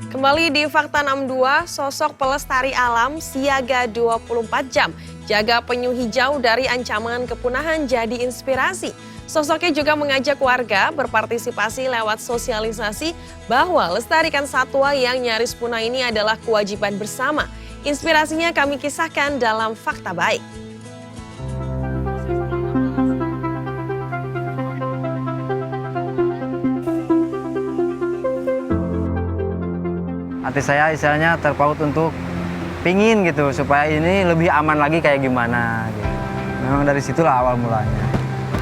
Kembali di Fakta 62, sosok pelestari alam siaga 24 jam. Jaga penyu hijau dari ancaman kepunahan jadi inspirasi. Sosoknya juga mengajak warga berpartisipasi lewat sosialisasi bahwa lestarikan satwa yang nyaris punah ini adalah kewajiban bersama. Inspirasinya kami kisahkan dalam Fakta Baik. Hati saya istilahnya terpaut untuk pingin gitu supaya ini lebih aman lagi kayak gimana gitu. Memang dari situlah awal mulanya.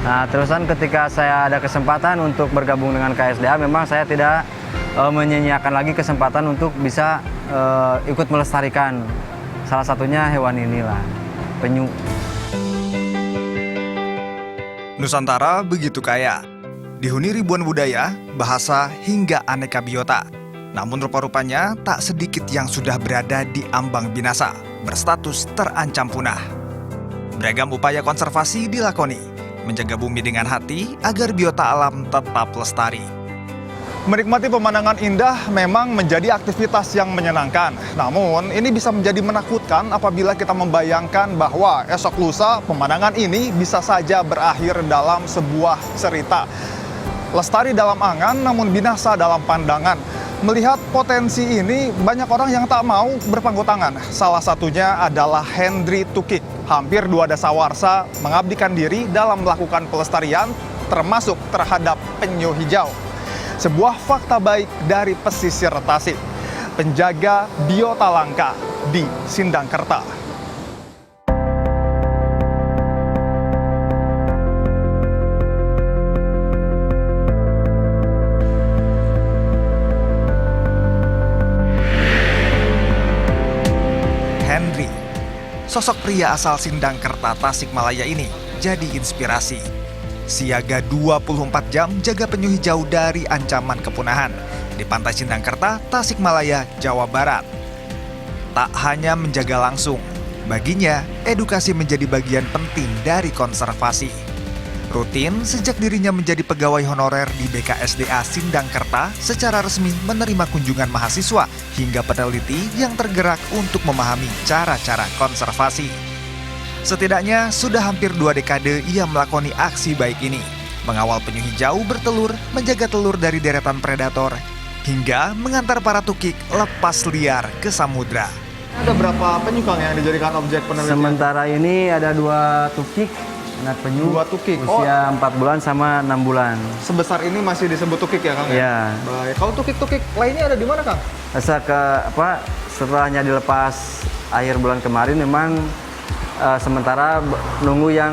Nah terusan ketika saya ada kesempatan untuk bergabung dengan KSDA, memang saya tidak menyia-nyiakan lagi kesempatan untuk bisa ikut melestarikan salah satunya hewan inilah, penyu. Nusantara begitu kaya, dihuni ribuan budaya, bahasa hingga aneka biota. Namun rupa-rupanya tak sedikit yang sudah berada di ambang binasa, berstatus terancam punah. Beragam upaya konservasi dilakoni, menjaga bumi dengan hati agar biota alam tetap lestari. Menikmati pemandangan indah memang menjadi aktivitas yang menyenangkan. Namun ini bisa menjadi menakutkan apabila kita membayangkan bahwa esok lusa pemandangan ini bisa saja berakhir dalam sebuah cerita. Lestari dalam angan namun binasa dalam pandangan. Melihat potensi ini, banyak orang yang tak mau berpangku tangan. Salah satunya adalah Hendry Tukik. Hampir 2 dasawarsa mengabdikan diri dalam melakukan pelestarian, termasuk terhadap penyu hijau. Sebuah fakta baik dari pesisir Tasik. Penjaga biota langka di Sindangkerta. Hendry, sosok pria asal Sindangkerta, Tasikmalaya ini jadi inspirasi. Siaga 24 jam jaga penyu hijau dari ancaman kepunahan di Pantai Sindangkerta, Tasikmalaya, Jawa Barat. Tak hanya menjaga langsung, baginya edukasi menjadi bagian penting dari konservasi. Rutin sejak dirinya menjadi pegawai honorer di BKSDA Sindangkerta, secara resmi menerima kunjungan mahasiswa hingga peneliti yang tergerak untuk memahami cara-cara konservasi. Setidaknya sudah hampir 2 dekade ia melakoni aksi baik ini, mengawal penyu hijau bertelur, menjaga telur dari deretan predator, hingga mengantar para tukik lepas liar ke samudra. Ada berapa penyu Kang yang dijadikan objek penelitian? Sementara ini ada 2 tukik, anak penyu, 2 tukik. usia 4 bulan sama 6 bulan. Sebesar ini masih disebut tukik ya Kang? Iya. Baik. Kalau tukik-tukik lainnya ada di mana Kang? Setelahnya dilepas akhir bulan kemarin memang sementara nunggu yang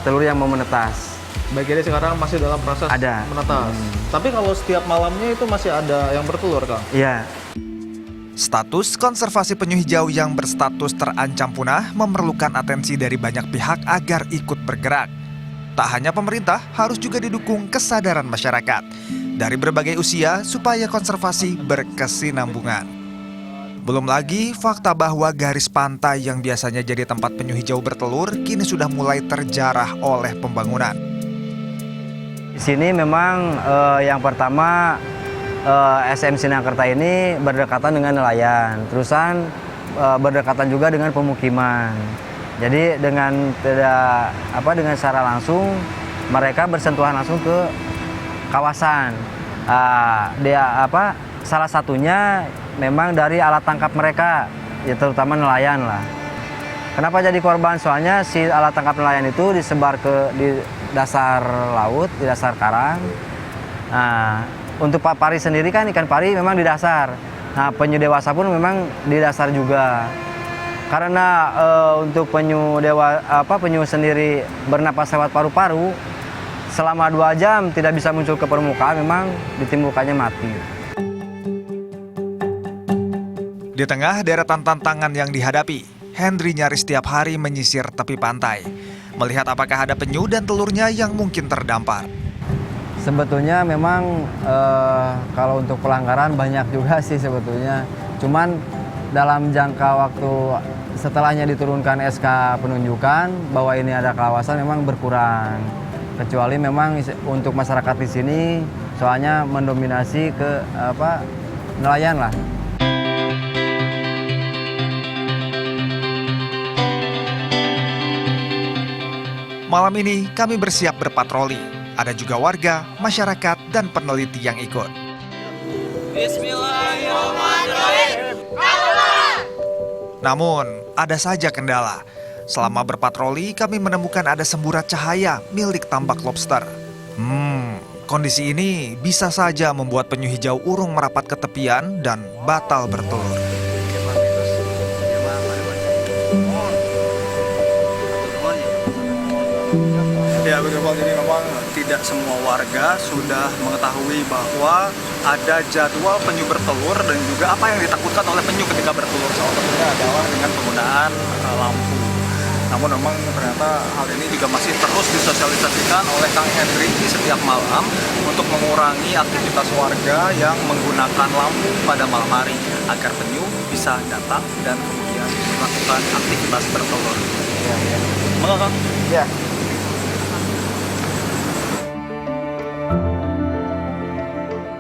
telur yang mau menetas. Baik, jadi sekarang masih dalam proses Ada. menetas. Tapi kalau setiap malamnya itu masih ada yang bertelur Kang? Iya. Status konservasi penyu hijau yang berstatus terancam punah memerlukan atensi dari banyak pihak agar ikut bergerak. Tak hanya pemerintah, harus juga didukung kesadaran masyarakat dari berbagai usia supaya konservasi berkesinambungan. Belum lagi fakta bahwa garis pantai yang biasanya jadi tempat penyu hijau bertelur kini sudah mulai terjarah oleh pembangunan. Di sini memang yang pertama SM Sindangkerta ini berdekatan dengan nelayan, terusan berdekatan juga dengan pemukiman. Jadi dengan dengan secara langsung mereka bersentuhan langsung ke kawasan. Salah satunya memang dari alat tangkap mereka, ya terutama nelayan lah. Kenapa jadi korban? Soalnya si alat tangkap nelayan itu disebar di dasar laut, di dasar karang. Nah, untuk pari sendiri kan ikan pari memang di dasar. Nah, penyu dewasa pun memang di dasar juga. Karena untuk penyu sendiri bernapas lewat paru-paru, selama 2 jam tidak bisa muncul ke permukaan, memang ditimbulkannya mati. Di tengah deretan tantangan yang dihadapi, Hendry nyaris setiap hari menyisir tepi pantai, melihat apakah ada penyu dan telurnya yang mungkin terdampar. Sebetulnya memang kalau untuk pelanggaran banyak juga sih sebetulnya. Cuman dalam jangka waktu setelahnya diturunkan SK penunjukan bahwa ini ada kawasan memang berkurang. Kecuali memang untuk masyarakat di sini soalnya mendominasi ke nelayan lah. Malam ini kami bersiap berpatroli. Ada juga warga, masyarakat, dan peneliti yang ikut. Namun, ada saja kendala. Selama berpatroli, kami menemukan ada semburat cahaya milik tambak lobster. Kondisi ini bisa saja membuat penyu hijau urung merapat ke tepian dan batal bertelur. Ya betul, jadi memang tidak semua warga sudah mengetahui bahwa ada jadwal penyu bertelur dan juga apa yang ditakutkan oleh penyu ketika bertelur. Salah satunya adalah dengan penggunaan lampu. Namun memang ternyata hal ini juga masih terus disosialisasikan oleh Kang Hendri di setiap malam untuk mengurangi aktivitas warga yang menggunakan lampu pada malam hari agar penyu bisa datang dan kemudian melakukan aktivitas bertelur. Maka Kang? Ya.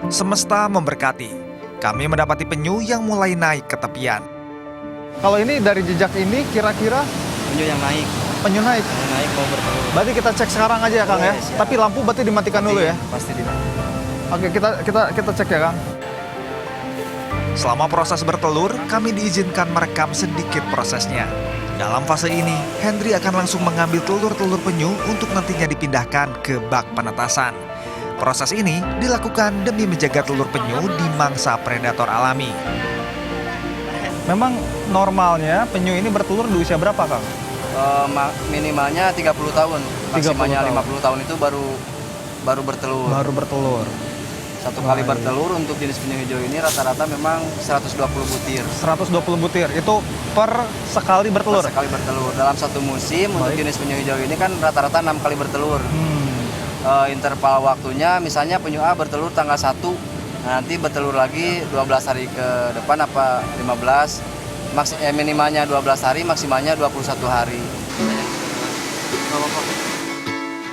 Semesta memberkati. Kami mendapati penyu yang mulai naik ke tepian. Kalau ini dari jejak ini kira-kira Penyu yang naik. penyu naik. Yang naik mau bertelur. Berarti kita cek sekarang aja ya Kang ya. Boleh, siap. Tapi lampu berarti dimatikan dulu ya. Pasti dimatikan. Oke, kita cek ya Kang. Selama proses bertelur, kami diizinkan merekam sedikit prosesnya. Dalam fase ini, Hendri akan langsung mengambil telur-telur penyu untuk nantinya dipindahkan ke bak penetasan. Proses ini dilakukan demi menjaga telur penyu di mangsa predator alami. Memang normalnya penyu ini bertelur di usia berapa Kang? Minimalnya 30 tahun, 30 maksimalnya tahun. 50 tahun itu baru bertelur. Baru bertelur. Satu kali bertelur untuk jenis penyu hijau ini rata-rata memang 120 butir. 120 butir. Itu per sekali bertelur. Sekali bertelur. Dalam satu musim untuk jenis penyu hijau ini kan rata-rata 6 kali bertelur. Interval waktunya misalnya penyu A bertelur tanggal 1, nanti bertelur lagi 12 hari ke depan apa 15. Minimalnya 12 hari, maksimalnya 21 hari.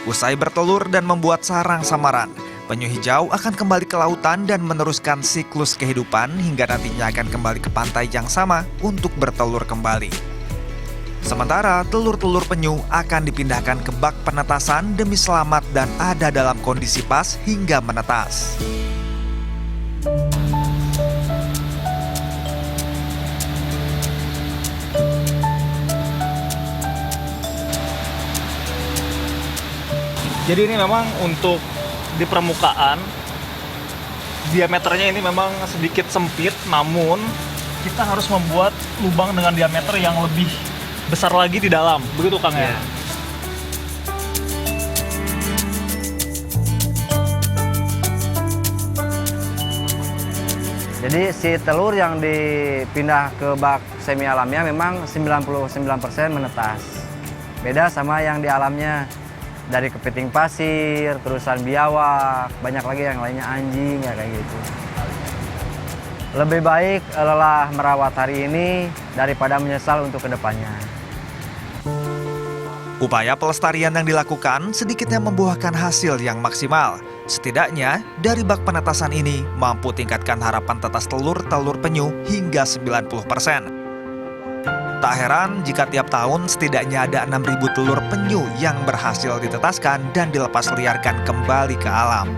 Usai bertelur dan membuat sarang samaran, penyu hijau akan kembali ke lautan dan meneruskan siklus kehidupan hingga nantinya akan kembali ke pantai yang sama untuk bertelur kembali. Sementara telur-telur penyu akan dipindahkan ke bak penetasan demi selamat dan ada dalam kondisi pas hingga menetas. Jadi ini memang untuk di permukaan diameternya ini memang sedikit sempit, namun kita harus membuat lubang dengan diameter yang lebih besar lagi di dalam. Begitu Kang ya? Jadi si telur yang dipindah ke bak semi alamnya memang 99% menetas. Beda sama yang di alamnya. Dari kepiting pasir, terusan biawak, banyak lagi yang lainnya anjing ya kayak gitu. Lebih baik lelah merawat hari ini daripada menyesal untuk kedepannya. Upaya pelestarian yang dilakukan sedikitnya membuahkan hasil yang maksimal. Setidaknya dari bak penetasan ini mampu tingkatkan harapan tetas telur-telur penyu hingga 90%. Tak heran jika tiap tahun setidaknya ada 6.000 telur penyu yang berhasil ditetaskan dan dilepas liarkan kembali ke alam.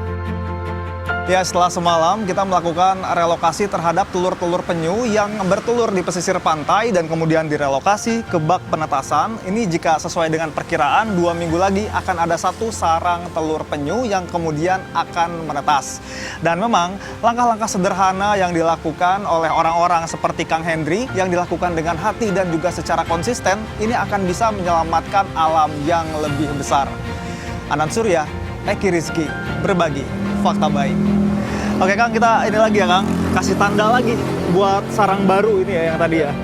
Ya, setelah semalam kita melakukan relokasi terhadap telur-telur penyu yang bertelur di pesisir pantai dan kemudian direlokasi ke bak penetasan. Ini jika sesuai dengan perkiraan 2 minggu lagi akan ada 1 sarang telur penyu yang kemudian akan menetas. Dan memang langkah-langkah sederhana yang dilakukan oleh orang-orang seperti Kang Hendri yang dilakukan dengan hati dan juga secara konsisten ini akan bisa menyelamatkan alam yang lebih besar. Anand Surya, Eki Rizky, berbagi fakta baik. Oke Kang, kita ini lagi ya Kang, kasih tanda lagi buat sarang baru ini ya yang tadi ya.